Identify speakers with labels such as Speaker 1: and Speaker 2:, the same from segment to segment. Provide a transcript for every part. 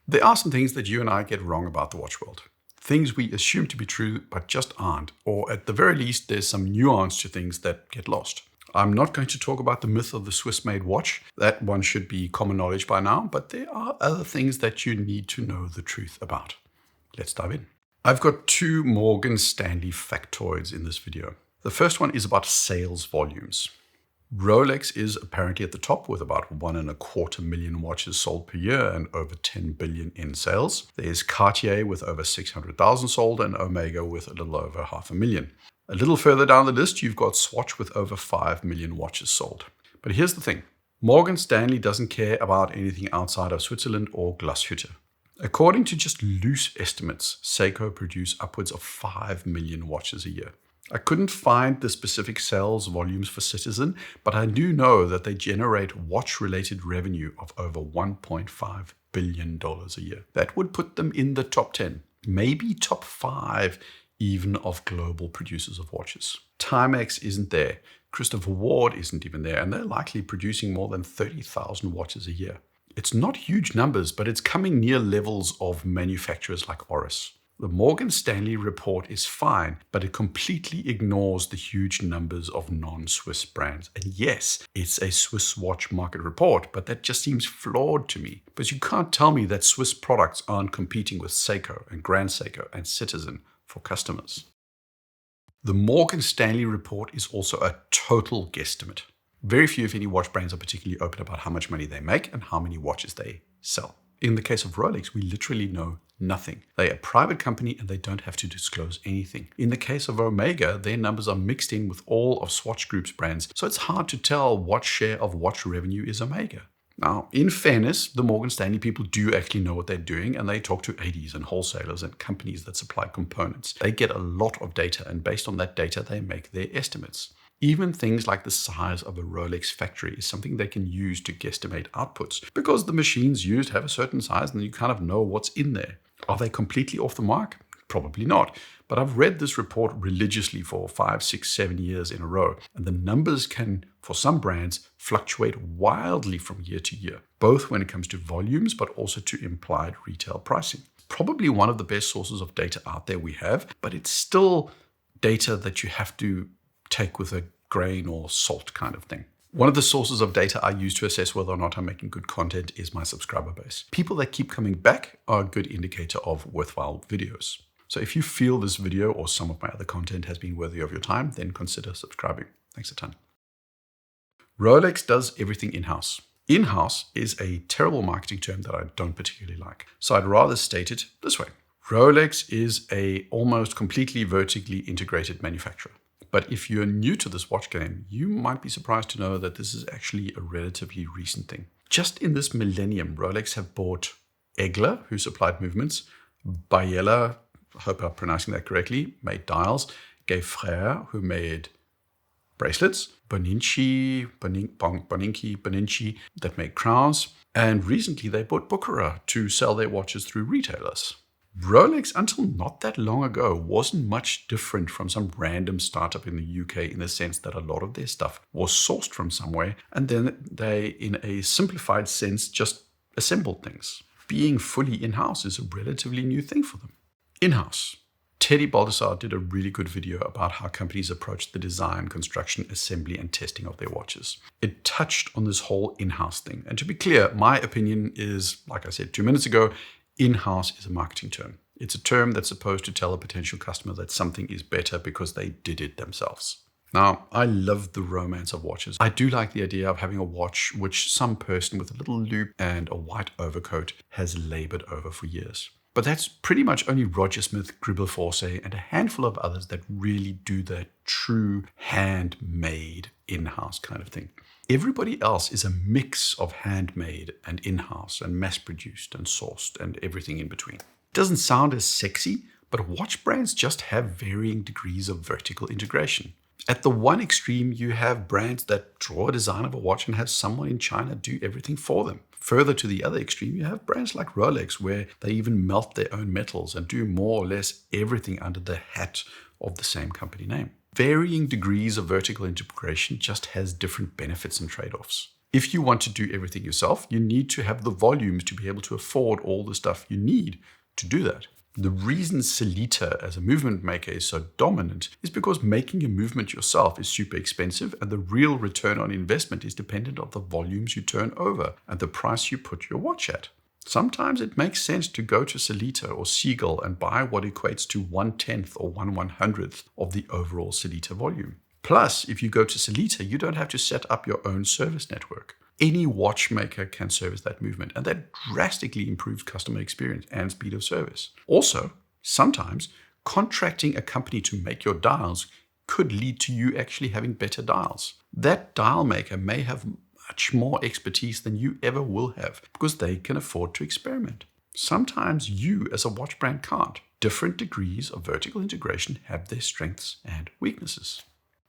Speaker 1: There are some things that you and I get wrong about the watch world. Things we assume to be true but just aren't, or at the very least there's some nuance to things that get lost. I'm not going to talk about the myth of the Swiss-made watch. That one should be common knowledge by now, but there are other things that you need to know the truth about. Let's dive in. I've got two Morgan Stanley factoids in this video. The first one is about sales volumes. Rolex is apparently at the top with about 1.25 million watches sold per year and over 10 billion in sales. There's Cartier with over 600,000 sold and Omega with a little over 500,000. A little further down the list, you've got Swatch with over 5 million watches sold. But here's the thing. Morgan Stanley doesn't care about anything outside of Switzerland or Glashütte. According to just loose estimates, Seiko produce upwards of 5 million watches a year. I couldn't find the specific sales volumes for Citizen, but I do know that they generate watch-related revenue of over $1.5 billion a year. That would put them in the top 10, maybe top 5 even of global producers of watches. Timex isn't there. Christopher Ward isn't even there, and they're likely producing more than 30,000 watches a year. It's not huge numbers, but it's coming near levels of manufacturers like Oris. The Morgan Stanley report is fine, but it completely ignores the huge numbers of non-Swiss brands. And yes, it's a Swiss watch market report, but that just seems flawed to me. But you can't tell me that Swiss products aren't competing with Seiko and Grand Seiko and Citizen for customers. The Morgan Stanley report is also a total guesstimate. Very few, if any, watch brands are particularly open about how much money they make and how many watches they sell. In the case of Rolex, we literally know nothing. They're a private company and they don't have to disclose anything. In the case of Omega, their numbers are mixed in with all of Swatch Group's brands, so it's hard to tell what share of watch revenue is Omega. Now, in fairness, the Morgan Stanley people do actually know what they're doing, and they talk to ADs and wholesalers and companies that supply components. They get a lot of data, and based on that data, they make their estimates. Even things like the size of a Rolex factory is something they can use to guesstimate outputs, because the machines used have a certain size and you kind of know what's in there. Are they completely off the mark? Probably not. But I've read this report religiously for 5, 6, 7 years in a row, and the numbers can, for some brands, fluctuate wildly from year to year, both when it comes to volumes but also to implied retail pricing. Probably one of the best sources of data out there we have, but it's still data that you have to take with a grain or salt kind of thing. One of the sources of data I use to assess whether or not I'm making good content is my subscriber base. People that keep coming back are a good indicator of worthwhile videos. So if you feel this video or some of my other content has been worthy of your time, then consider subscribing. Thanks a ton. Rolex does everything in-house. In-house is a terrible marketing term that I don't particularly like. So I'd rather state it this way. Rolex is a almost completely vertically integrated manufacturer. But if you're new to this watch game, you might be surprised to know that this is actually a relatively recent thing. Just in this millennium, Rolex have bought Egler, who supplied movements, Biella, I hope I'm pronouncing that correctly, made dials, Gay Frère, who made bracelets, Boninci, that made crowns, and recently they bought Bucherer to sell their watches through retailers. Rolex, until not that long ago, wasn't much different from some random startup in the UK in the sense that a lot of their stuff was sourced from somewhere, and then they, in a simplified sense, just assembled things. Being fully in-house is a relatively new thing for them. In-house. Teddy Baldassar did a really good video about how companies approach the design, construction, assembly, and testing of their watches. It touched on this whole in-house thing. And to be clear, my opinion is, like I said 2 minutes ago, in-house is a marketing term. It's a term that's supposed to tell a potential customer that something is better because they did it themselves. Now, I love the romance of watches. I do like the idea of having a watch which some person with a little loop and a white overcoat has labored over for years. But that's pretty much only Roger Smith, Gribble Forsey, and a handful of others that really do that true handmade in-house kind of thing. Everybody else is a mix of handmade and in-house and mass-produced and sourced and everything in between. It doesn't sound as sexy, but watch brands just have varying degrees of vertical integration. At the one extreme, you have brands that draw a design of a watch and have someone in China do everything for them. Further to the other extreme, you have brands like Rolex, where they even melt their own metals and do more or less everything under the hat of the same company name. Varying degrees of vertical integration just has different benefits and trade-offs. If you want to do everything yourself, you need to have the volumes to be able to afford all the stuff you need to do that. The reason Sellita as a movement maker is so dominant is because making a movement yourself is super expensive, and the real return on investment is dependent on the volumes you turn over and the price you put your watch at. Sometimes it makes sense to go to Sellita or Seagull and buy what equates to 1/10 or 1/100th of the overall Sellita volume. Plus, if you go to Sellita, you don't have to set up your own service network. Any watchmaker can service that movement, and that drastically improves customer experience and speed of service. Also, sometimes contracting a company to make your dials could lead to you actually having better dials. That dial maker may have much more expertise than you ever will have because they can afford to experiment. Sometimes you as a watch brand can't. Different degrees of vertical integration have their strengths and weaknesses.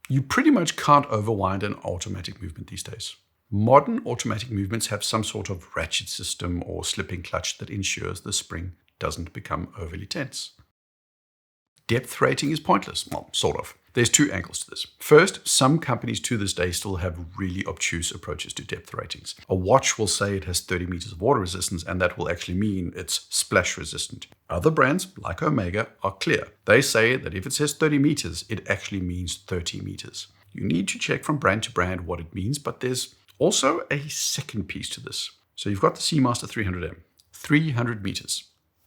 Speaker 1: You pretty much can't overwind an automatic movement these days. Modern automatic movements have some sort of ratchet system or slipping clutch that ensures the spring doesn't become overly tense. Depth rating is pointless. Well, sort of. There's two angles to this. First, some companies to this day still have really obtuse approaches to depth ratings. A watch will say it has 30 meters of water resistance, and that will actually mean it's splash resistant. Other brands, like Omega, are clear. They say that if it says 30 meters, it actually means 30 meters. You need to check from brand to brand what it means, but there's also a second piece to this. So you've got the Seamaster 300M, 300 meters.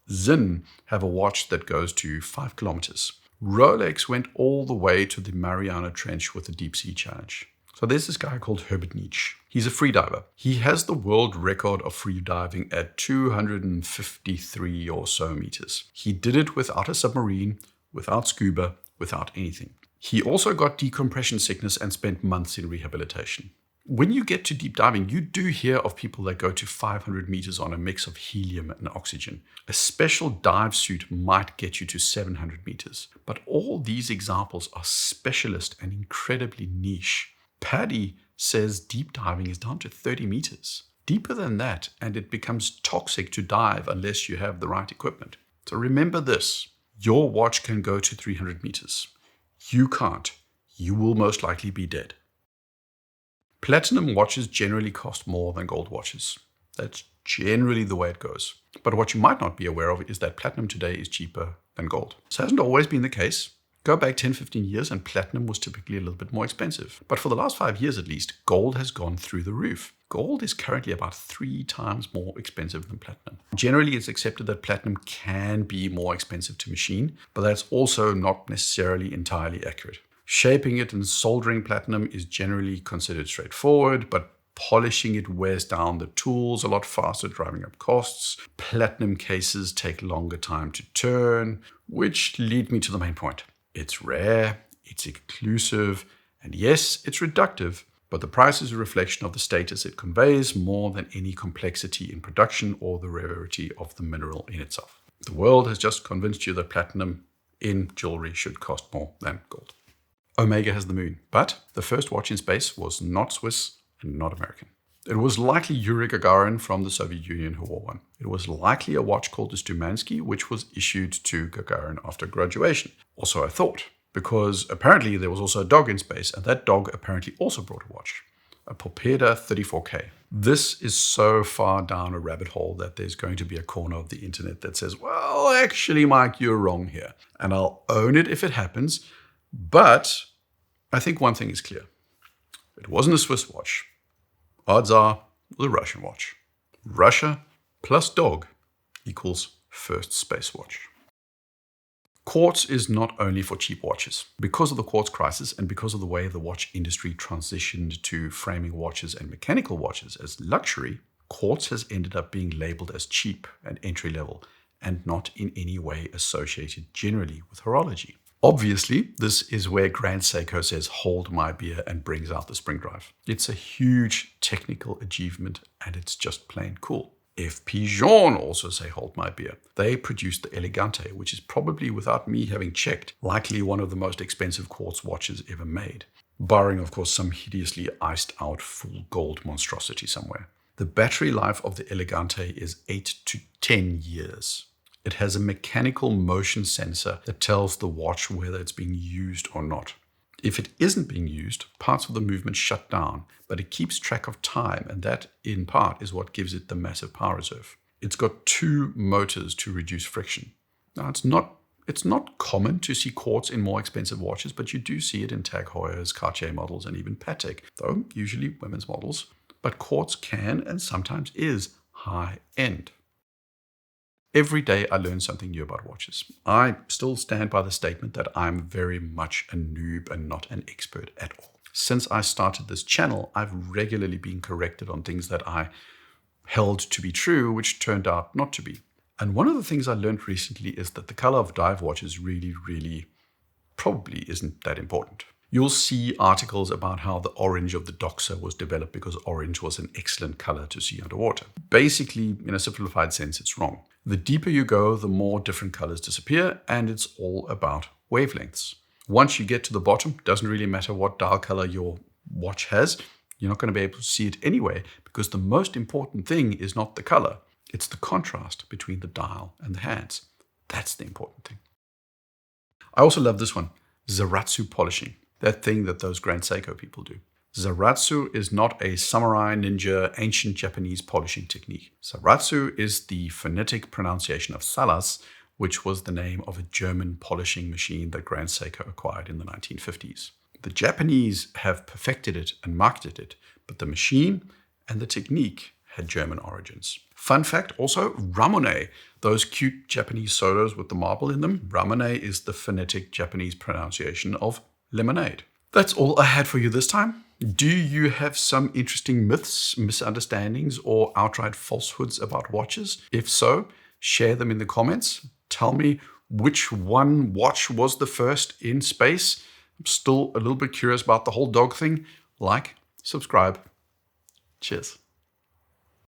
Speaker 1: Zinn have a watch that goes to 5 kilometers. Rolex went all the way to the Mariana Trench with the Deep Sea Challenge. So there's this guy called Herbert Nietzsche. He's a free diver. He has the world record of free diving at 253 or so meters. He did it without a submarine, without scuba, without anything. He also got decompression sickness and spent months in rehabilitation. When you get to deep diving, you do hear of people that go to 500 meters on a mix of helium and oxygen. A special dive suit might get you to 700 meters. But all these examples are specialist and incredibly niche. Paddy says deep diving is down to 30 meters. Deeper than that, and it becomes toxic to dive unless you have the right equipment. So remember this, your watch can go to 300 meters. You can't. You will most likely be dead. Platinum watches generally cost more than gold watches. That's generally the way it goes. But what you might not be aware of is that platinum today is cheaper than gold. This hasn't always been the case. Go back 10, 15 years and platinum was typically a little bit more expensive. But for the last 5 years at least, gold has gone through the roof. Gold is currently about 3 times more expensive than platinum. Generally, it's accepted that platinum can be more expensive to machine, but that's also not necessarily entirely accurate. Shaping it and soldering platinum is generally considered straightforward, but polishing it wears down the tools a lot faster, driving up costs. Platinum cases take longer time to turn, which lead me to the main point. It's rare, it's exclusive, and yes, it's reductive, but the price is a reflection of the status it conveys more than any complexity in production or the rarity of the mineral in itself. The world has just convinced you that platinum in jewelry should cost more than gold. Omega has the moon, but the first watch in space was not Swiss and not American. It was likely Yuri Gagarin from the Soviet Union who wore one. It was likely a watch called the Stumansky, which was issued to Gagarin after graduation. Also, I thought, because apparently there was also a dog in space, and that dog apparently also brought a watch, a Porpeda 34K. This is so far down a rabbit hole that there's going to be a corner of the internet that says, well, actually, Mike, you're wrong here. And I'll own it if it happens. But I think one thing is clear. It wasn't a Swiss watch. Odds are it was a Russian watch. Russia plus dog equals first space watch. Quartz is not only for cheap watches. Because of the quartz crisis and because of the way the watch industry transitioned to framing watches and mechanical watches as luxury, quartz has ended up being labeled as cheap and entry level and not in any way associated generally with horology. Obviously, this is where Grand Seiko says, hold my beer, and brings out the spring drive. It's a huge technical achievement, and it's just plain cool. If Pigeon also say, hold my beer, they produced the Elegante, which is probably, without me having checked, likely one of the most expensive quartz watches ever made. Barring, of course, some hideously iced out full gold monstrosity somewhere. The battery life of the Elegante is 8 to 10 years. It has a mechanical motion sensor that tells the watch whether it's being used or not. If it isn't being used, parts of the movement shut down, but it keeps track of time, and that, in part, is what gives it the massive power reserve. It's got 2 motors to reduce friction. Now, it's not common to see quartz in more expensive watches, but you do see it in Tag Heuer's, Cartier models, and even Patek, though usually women's models. But quartz can and sometimes is high-end. Every day I learn something new about watches. I still stand by the statement that I'm very much a noob and not an expert at all. Since I started this channel, I've regularly been corrected on things that I held to be true, which turned out not to be. And one of the things I learned recently is that the color of dive watches really probably isn't that important. You'll see articles about how the orange of the Doxa was developed because orange was an excellent color to see underwater. Basically, in a simplified sense, it's wrong. The deeper you go, the more different colors disappear, and it's all about wavelengths. Once you get to the bottom, it doesn't really matter what dial color your watch has. You're not going to be able to see it anyway, because the most important thing is not the color. It's the contrast between the dial and the hands. That's the important thing. I also love this one, Zaratsu polishing. That thing that those Grand Seiko people do. Zaratsu is not a samurai ninja ancient Japanese polishing technique. Zaratsu is the phonetic pronunciation of Salas, which was the name of a German polishing machine that Grand Seiko acquired in the 1950s. The Japanese have perfected it and marketed it, but the machine and the technique had German origins. Fun fact also, Ramune, those cute Japanese sodas with the marble in them, Ramune is the phonetic Japanese pronunciation of lemonade. That's all I had for you this time. Do you have some interesting myths, misunderstandings, or outright falsehoods about watches? If so, share them in the comments. Tell me which one watch was the first in space. I'm still a little bit curious about the whole dog thing. Like, subscribe. Cheers.